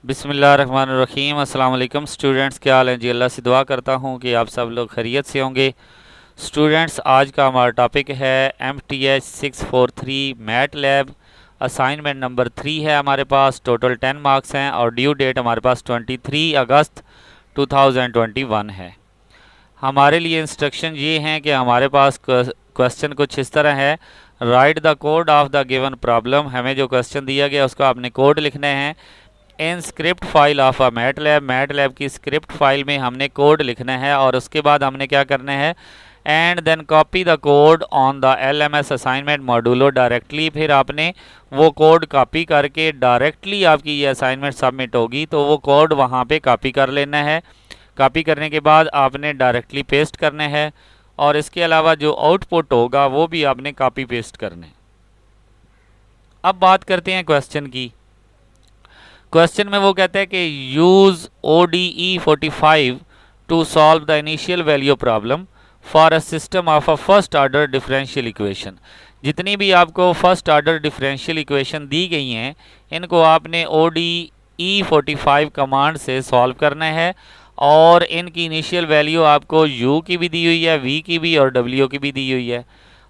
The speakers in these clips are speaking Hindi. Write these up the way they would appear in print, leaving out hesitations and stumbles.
बिस्मिल्लाहिर्रहमानिर्रहीम। अस्सलाम वालेकुम स्टूडेंट्स, क्या हाल है जी। अल्लाह से दुआ करता हूँ कि आप सब लोग खैरियत से होंगे। स्टूडेंट्स, आज का हमारा टॉपिक है MTH 643 MATLAB. Assignment number 3 है हमारे पास। टोटल 10 मार्क्स हैं और ड्यू डेट हमारे पास 23 अगस्त 2021 है। हमारे लिए इंस्ट्रक्शन ये हैं कि हमारे पास क्वेश्चन कुछ इस तरह है। Right the code of the given problem. हमें जो क्वेश्चन दिया गया उसका आपने कोड लिखने हैं in script file of a MATLAB की स्क्रिप्ट फाइल में हमने कोड लिखना है और उसके बाद हमने क्या करना है, and then copy the code on the LMS assignment modulo directly. फिर आपने वो कोड कॉपी करके डायरेक्टली आपकी ये असाइनमेंट सबमिट होगी तो वो कोड वहाँ पे कॉपी कर लेना है। कॉपी करने के बाद आपने डायरेक्टली पेस्ट करना है और इसके अलावा जो आउटपुट होगा वो भी आपने कॉपी पेस्ट करना है। अब बात करते हैं क्वेश्चन की। क्वेश्चन में वो कहते हैं कि use ODE 45 to solve the initial value problem for a system of a first order differential equation. जितनी भी आपको फर्स्ट ऑर्डर डिफरेंशियल इक्वेशन दी गई हैं इनको आपने ODE 45 कमांड से सॉल्व करना है और इनकी इनिशियल वैल्यू आपको u की भी दी हुई है, v की भी और w की भी दी हुई है।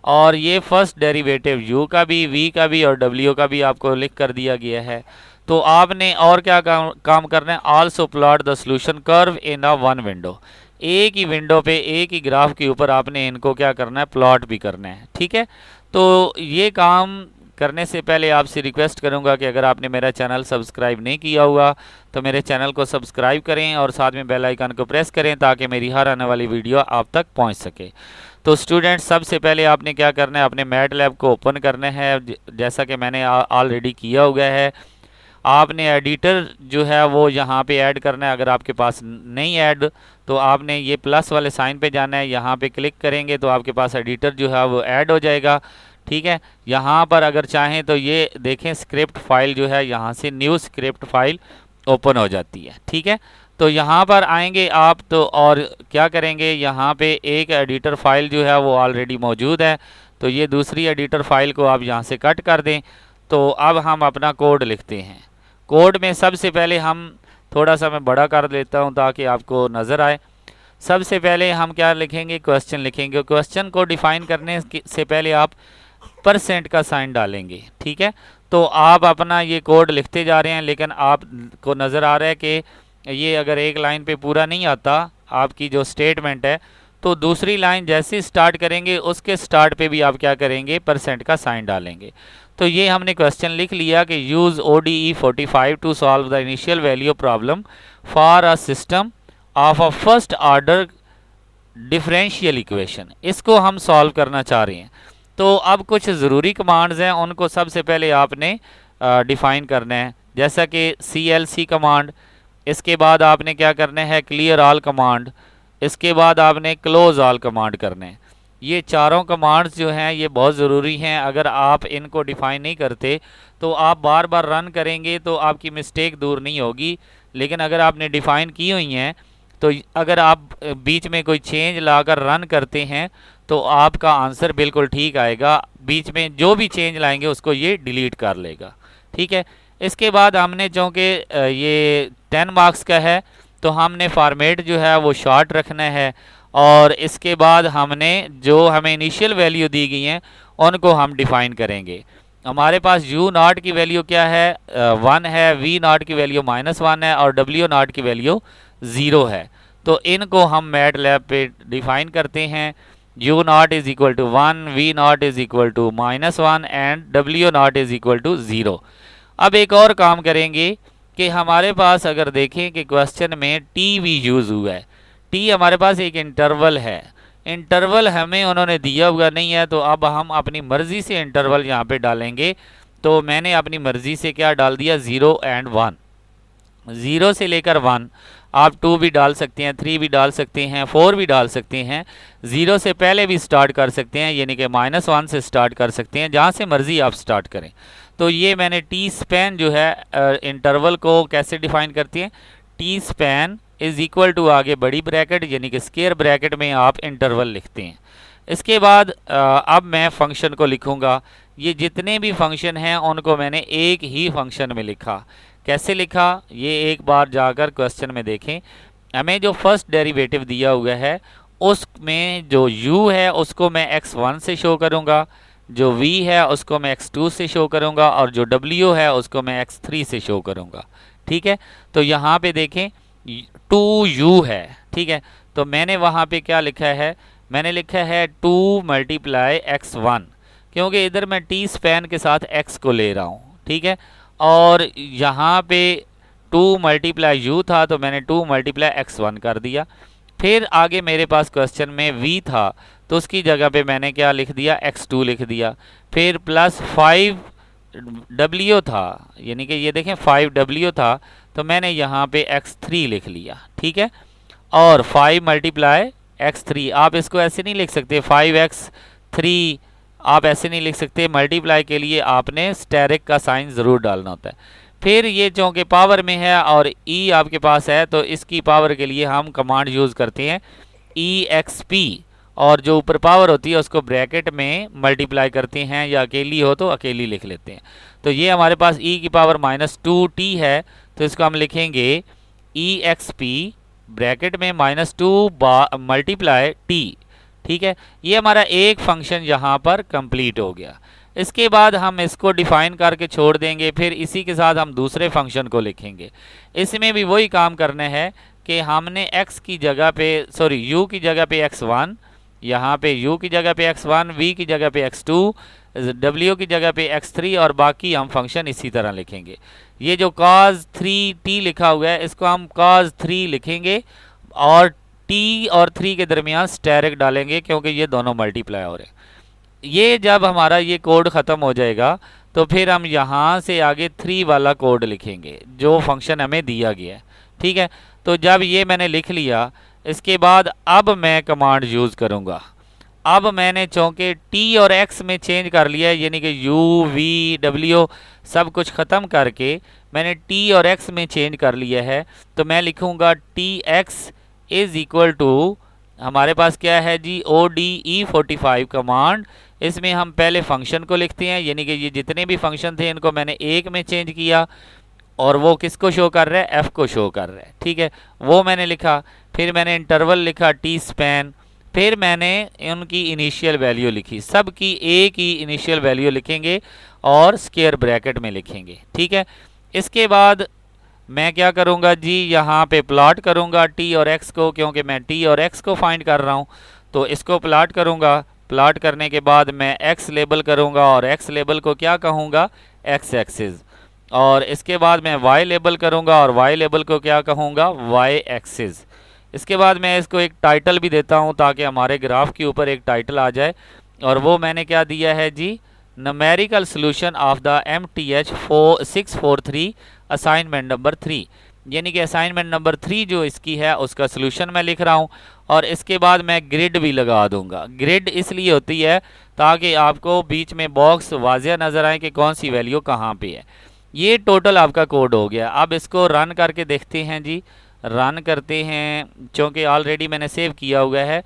और ये फर्स्ट डेरिवेटिव u का भी, v का भी और w का भी आपको लिख कर दिया गया है। तो आपने और क्या काम करना है, also plot the solution curve in a one window. एक ही विंडो पे एक ही ग्राफ के ऊपर आपने इनको क्या करना है, प्लॉट भी करना है। ठीक है, तो ये काम करने से पहले आपसे रिक्वेस्ट करूंगा कि अगर आपने मेरा चैनल सब्सक्राइब नहीं किया हुआ तो मेरे चैनल को सब्सक्राइब करें और साथ में बेल आइकन को प्रेस करें ताकि मेरी हर आने वाली वीडियो आप तक पहुंच सके। तो स्टूडेंट्स, सबसे पहले आपने क्या करना है, अपने मैट लैब को ओपन करना है जैसा कि मैंने ऑलरेडी किया हुआ है। आपने एडिटर जो है वो यहाँ पे ऐड करना है। अगर आपके पास नहीं ऐड तो आपने ये प्लस वाले साइन पे जाना है, यहाँ पे क्लिक करेंगे तो आपके पास एडिटर जो है वो ऐड हो जाएगा। ठीक है, यहाँ पर अगर चाहें तो ये देखें स्क्रिप्ट फाइल जो है यहाँ से न्यू स्क्रिप्ट फाइल ओपन हो जाती है। ठीक है, तो यहाँ पर आएंगे आप तो और क्या करेंगे, यहाँ पे एक एडिटर फाइल जो है वो ऑलरेडी मौजूद है तो ये दूसरी एडिटर फाइल को आप यहाँ से कट कर दें। तो अब हम अपना कोड लिखते हैं। कोड में सबसे पहले हम थोड़ा सा मैं बड़ा कर लेता हूँ ताकि आपको नज़र आए। सबसे पहले हम क्या लिखेंगे, क्वेश्चन लिखेंगे। क्वेश्चन को डिफाइन करने से पहले आप % का साइन डालेंगे। ठीक है, तो आप अपना ये कोड लिखते जा रहे हैं लेकिन आपको नज़र आ रहा है कि ये अगर एक लाइन पे पूरा नहीं आता आपकी जो स्टेटमेंट है तो दूसरी लाइन जैसे स्टार्ट करेंगे उसके स्टार्ट पे भी आप क्या करेंगे, % का साइन डालेंगे। तो ये हमने क्वेश्चन लिख लिया कि use ODE 45 to solve the initial value problem for a system of a first order differential equation. इसको हम सॉल्व करना चाह रहे हैं। तो अब कुछ ज़रूरी कमांड्स हैं, उनको सबसे पहले आपने डिफ़ाइन करना है, जैसा कि CLC कमांड। इसके बाद आपने क्या करना है, क्लियर ऑल कमांड। इसके बाद आपने क्लोज ऑल कमांड करने हैं। ये चारों कमांड्स जो हैं ये बहुत ज़रूरी हैं। अगर आप इनको डिफ़ाइन नहीं करते तो आप बार बार रन करेंगे तो आपकी मिस्टेक दूर नहीं होगी। लेकिन अगर आपने डिफ़ाइन की हुई हैं तो अगर आप बीच में कोई चेंज लाकर रन करते हैं तो आपका आंसर बिल्कुल ठीक आएगा। बीच में जो भी चेंज लाएंगे उसको ये डिलीट कर लेगा। ठीक है, इसके बाद हमने चूँकि ये 10 मार्क्स का है तो हमने फॉर्मेट जो है वो शॉर्ट रखना है और इसके बाद हमने जो हमें इनिशियल वैल्यू दी गई हैं उनको हम डिफ़ाइन करेंगे। हमारे पास U0 की वैल्यू क्या है, 1 है, V0 की वैल्यू -1 है और W0 की वैल्यू 0 है। तो इनको हम मैट लैब पे डिफ़ाइन करते हैं। U0 is equal to 1, V0 is equal to -1 and W0 is equal to 0। अब एक और काम करेंगे कि हमारे पास अगर देखें कि क्वेश्चन में T भी यूज़ हुआ है। T हमारे पास एक इंटरवल है। इंटरवल हमें उन्होंने दिया हुआ नहीं है तो अब हम अपनी मर्ज़ी से इंटरवल यहाँ पे डालेंगे। तो मैंने अपनी मर्ज़ी से क्या डाल दिया, 0 और 1। 0 से लेकर 1 आप 2 भी डाल सकते हैं, 3 भी डाल सकते हैं, 4 भी डाल सकते हैं। 0 से पहले भी स्टार्ट कर सकते हैं, यानी कि -1 से स्टार्ट कर सकते हैं, जहाँ से मर्ज़ी आप स्टार्ट करें। तो ये मैंने टी स्पैन जो है इंटरवल को कैसे डिफ़ाइन करती है, t span is equal to आगे बड़ी ब्रैकेट यानी कि स्क्वायर ब्रैकेट में आप इंटरवल लिखते हैं। इसके बाद अब मैं फ़ंक्शन को लिखूँगा। ये जितने भी फंक्शन हैं उनको मैंने एक ही फंक्शन में लिखा कैसे लिखा ये एक बार जाकर क्वेश्चन में देखें। हमें जो फर्स्ट डेरिवेटिव दिया हुआ है उसमें जो u है उसको मैं x1 से शो करूँगा, जो v है उसको मैं x2 से शो करूँगा और जो w है उसको मैं x3 से शो करूँगा। ठीक है, तो यहाँ पे देखें 2u है। ठीक है, तो मैंने वहाँ पे क्या लिखा है, मैंने लिखा है 2 मल्टीप्लाई x1, क्योंकि इधर मैं t स्पैन के साथ x को ले रहा हूँ। ठीक है, और यहाँ पे 2 मल्टीप्लाई u था तो मैंने 2 मल्टीप्लाई x1 कर दिया। फिर आगे मेरे पास क्वेश्चन में v था तो उसकी जगह पे मैंने क्या लिख दिया, x2 लिख दिया। फिर प्लस 5w था, यानी कि ये देखें 5w था तो मैंने यहाँ पे x3 लिख लिया। ठीक है, और 5 मल्टीप्लाई x3, आप इसको ऐसे नहीं लिख सकते 5x3, आप ऐसे नहीं लिख सकते। मल्टीप्लाई के लिए आपने स्टेरिक का साइन ज़रूर डालना होता है। फिर ये चूँकि पावर में है और e आपके पास है तो इसकी पावर के लिए हम कमांड यूज़ करते हैं exp, और जो ऊपर पावर होती है उसको ब्रैकेट में मल्टीप्लाई करते हैं, या अकेली हो तो अकेली लिख लेते हैं। तो ये हमारे पास e की पावर -2t है तो इसको हम लिखेंगे exp ब्रैकेट में -2 मल्टीप्लाई t। ठीक है, ये हमारा एक फंक्शन यहाँ पर कंप्लीट हो गया। इसके बाद हम इसको डिफाइन करके छोड़ देंगे, फिर इसी के साथ हम दूसरे फंक्शन को लिखेंगे। इसमें भी वही काम करना है कि हमने x की जगह पे u की जगह पे x1, यहाँ पे u की जगह पे x1, v की जगह पे x2, w की जगह पे x3 और बाकी हम फंक्शन इसी तरह लिखेंगे। ये जो cos 3t लिखा हुआ है इसको हम cos 3 लिखेंगे और t और 3 के दरमियान स्टेरिक डालेंगे क्योंकि ये दोनों मल्टीप्लाई हो रहे हैं। ये जब हमारा ये कोड ख़त्म हो जाएगा तो फिर हम यहाँ से आगे 3 वाला कोड लिखेंगे जो फंक्शन हमें दिया गया है। ठीक है, तो जब ये मैंने लिख लिया इसके बाद अब मैं कमांड यूज़ करूँगा। अब मैंने चूँकि t और x में चेंज कर लिया है, यानी कि u v w सब कुछ ख़त्म करके मैंने t और x में चेंज कर लिया है, तो मैं लिखूँगा tx इज़ इक्वल टू, हमारे पास क्या है जी, ODE45 कमांड। इसमें हम पहले फंक्शन को लिखते हैं, यानी कि ये जितने भी फंक्शन थे इनको मैंने एक में चेंज किया और वो किसको शो कर रहा है, f को शो कर रहा है। ठीक है, वो मैंने लिखा। फिर मैंने इंटरवल लिखा t स्पैन, फिर मैंने उनकी इनिशियल वैल्यू लिखी, सब की एक ही इनिशियल वैल्यू लिखेंगे और स्क्वायर ब्रैकेट में लिखेंगे। ठीक है, इसके बाद मैं क्या करूँगा जी, यहाँ पे प्लॉट करूँगा t और x को, क्योंकि मैं t और x को फाइंड कर रहा हूँ तो इसको प्लॉट करूँगा। प्लॉट करने के बाद मैं x लेबल करूँगा और x लेबल को क्या कहूँगा, x एक्सिस, और इसके बाद मैं y लेबल करूँगा और y लेबल को क्या कहूँगा, y एक्सिस। इसके बाद मैं इसको एक टाइटल भी देता हूँ ताकि हमारे ग्राफ के ऊपर एक टाइटल आ जाए, और वो मैंने क्या दिया है जी, numerical solution of the MTH 643 assignment number 3, यानी कि असाइनमेंट नंबर 3 जो इसकी है उसका सॉल्यूशन मैं लिख रहा हूँ। और इसके बाद मैं ग्रिड भी लगा दूंगा। ग्रिड इसलिए होती है ताकि आपको बीच में बॉक्स वाज़िया नज़र आए कि कौन सी वैल्यू कहाँ पे है। ये टोटल आपका कोड हो गया। अब इसको रन करके देखते हैं जी, रन करते हैं, क्योंकि ऑलरेडी मैंने सेव किया हुआ है।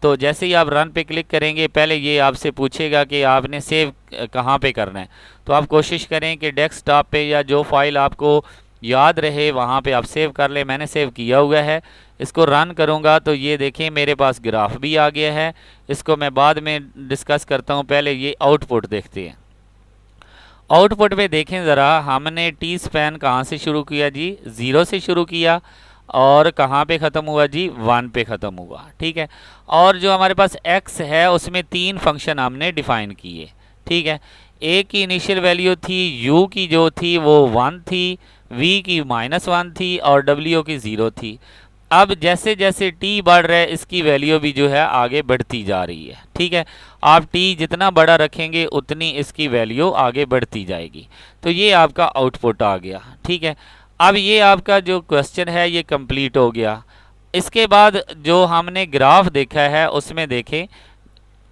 तो जैसे ही आप रन पे क्लिक करेंगे पहले ये आपसे पूछेगा कि आपने सेव कहाँ पे करना है, तो आप कोशिश करें कि डेस्कटॉप पे या जो फाइल आपको याद रहे वहाँ पे आप सेव कर लें। मैंने सेव किया हुआ है। इसको रन करूँगा तो ये देखें मेरे पास ग्राफ भी आ गया है। इसको मैं बाद में डिस्कस करता हूँ, पहले ये आउटपुट देखते हैं। आउटपुट में देखें ज़रा, हमने टी स्पैन कहाँ से शुरू किया जी, 0 से शुरू किया और कहाँ पे ख़त्म हुआ जी, 1 पे ख़त्म हुआ। ठीक है, और जो हमारे पास x है उसमें 3 फंक्शन हमने डिफ़ाइन किए। ठीक है, a की इनिशियल वैल्यू थी, u की जो थी वो 1 थी, v की -1 थी और w की 0 थी। अब जैसे जैसे t बढ़ रहा है इसकी वैल्यू भी जो है आगे बढ़ती जा रही है। ठीक है, आप t जितना बड़ा रखेंगे उतनी इसकी वैल्यू आगे बढ़ती जाएगी। तो ये आपका आउटपुट आ गया। ठीक है, अब ये आपका जो क्वेश्चन है ये कंप्लीट हो गया। इसके बाद जो हमने ग्राफ देखा है उसमें देखें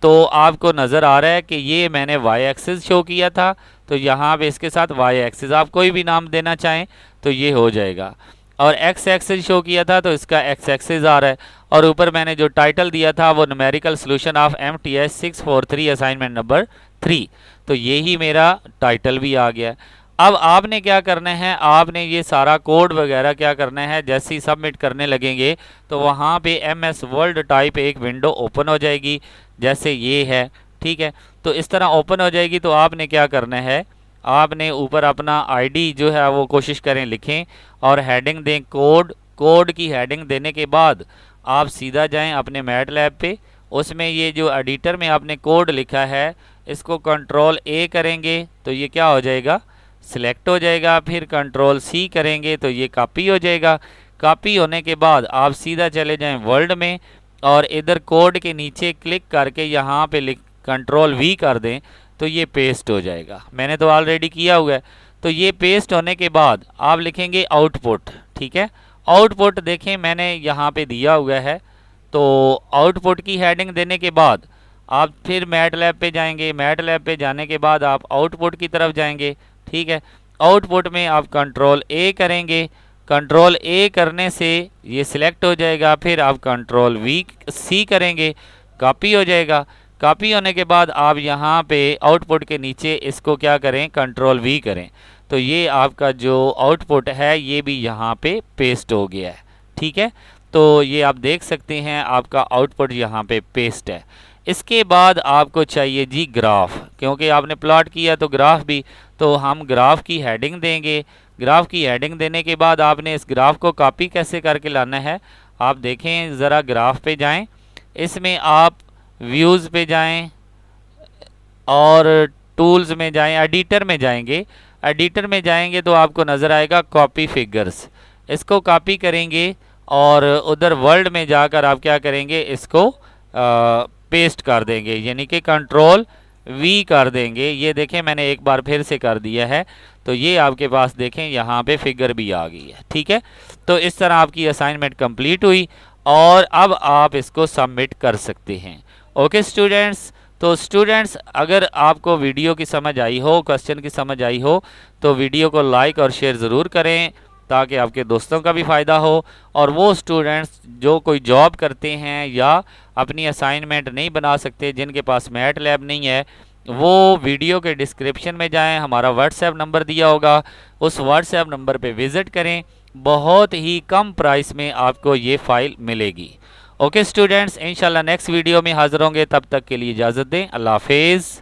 तो आपको नज़र आ रहा है कि ये मैंने y एक्सिस शो किया था, तो यहाँ पे इसके साथ y एक्सिस आप कोई भी नाम देना चाहें तो ये हो जाएगा, और x एक्सिस शो किया था तो इसका x एक्सिस आ रहा है, और ऊपर मैंने जो टाइटल दिया था वो numerical solution of MTH 643 assignment number 3, तो यही मेरा टाइटल भी आ गया। अब आपने क्या करना है, आपने ये सारा कोड वगैरह क्या करना है, जैसे ही सबमिट करने लगेंगे तो वहाँ पे MS वर्ड टाइप एक विंडो ओपन हो जाएगी, जैसे ये है, ठीक है। तो इस तरह ओपन हो जाएगी तो आपने क्या करना है, आपने ऊपर अपना आईडी जो है वो कोशिश करें लिखें और हेडिंग दें कोड। कोड की हेडिंग देने के बाद आप सीधा जाएं अपने मैटलैब पे, उसमें ये जो एडिटर में आपने कोड लिखा है इसको कंट्रोल A करेंगे तो ये क्या हो जाएगा, सिलेक्ट हो जाएगा। फिर कंट्रोल C करेंगे तो ये कॉपी हो जाएगा। कॉपी होने के बाद आप सीधा चले जाएं वर्ल्ड में और इधर कोड के नीचे क्लिक करके यहाँ पे लिख कंट्रोल V कर दें तो ये पेस्ट हो जाएगा। मैंने तो ऑलरेडी किया हुआ है। तो ये पेस्ट होने के बाद आप लिखेंगे आउटपुट, ठीक है। आउटपुट देखें मैंने यहाँ पे दिया हुआ है। तो आउटपुट की हेडिंग देने के बाद आप फिर मैटलैब पे जाएंगे। मैटलैब पे जाने के बाद आप आउटपुट की तरफ जाएंगे, ठीक है। आउटपुट में आप कंट्रोल A करेंगे। कंट्रोल A करने से ये सिलेक्ट हो जाएगा। फिर आप कंट्रोल C करेंगे, कॉपी हो जाएगा। कॉपी होने के बाद आप यहाँ पे आउटपुट के नीचे इसको क्या करें, कंट्रोल V करें तो ये आपका जो आउटपुट है ये भी यहाँ पे पेस्ट हो गया है, ठीक है। तो ये आप देख सकते हैं आपका आउटपुट यहाँ पे पेस्ट है। इसके बाद आपको चाहिए जी ग्राफ, क्योंकि आपने प्लॉट किया तो ग्राफ भी, तो हम ग्राफ की हेडिंग देंगे। ग्राफ की हेडिंग देने के बाद आपने इस ग्राफ को कॉपी कैसे करके लाना है, आप देखें ज़रा ग्राफ पे जाएं, इसमें आप व्यूज़ पे जाएं और टूल्स में जाएं, एडिटर में जाएंगे। एडिटर में जाएंगे तो आपको नज़र आएगा कॉपी फिगर्स, इसको कॉपी करेंगे और उधर वर्ल्ड में जाकर आप क्या करेंगे, इसको पेस्ट कर देंगे, यानी कि कंट्रोल V कर देंगे। ये देखें मैंने एक बार फिर से कर दिया है तो ये आपके पास देखें यहाँ पे फिगर भी आ गई है, ठीक है। तो इस तरह आपकी असाइनमेंट कंप्लीट हुई और अब आप इसको सबमिट कर सकते हैं। ओके स्टूडेंट्स, तो स्टूडेंट्स अगर आपको वीडियो की समझ आई हो, क्वेश्चन की समझ आई हो तो वीडियो को लाइक और शेयर ज़रूर करें ताकि आपके दोस्तों का भी फ़ायदा हो। और वो स्टूडेंट्स जो कोई जॉब करते हैं या अपनी असाइनमेंट नहीं बना सकते, जिनके पास मैटलैब नहीं है, वो वीडियो के डिस्क्रिप्शन में जाएं, हमारा व्हाट्सएप नंबर दिया होगा, उस व्हाट्सएप नंबर पे विज़िट करें। बहुत ही कम प्राइस में आपको ये फ़ाइल मिलेगी। ओके स्टूडेंट्स, इंशाल्लाह नेक्स्ट वीडियो में हाज़िर होंगे, तब तक के लिए इजाज़त दें। अल्लाह हाफिज़।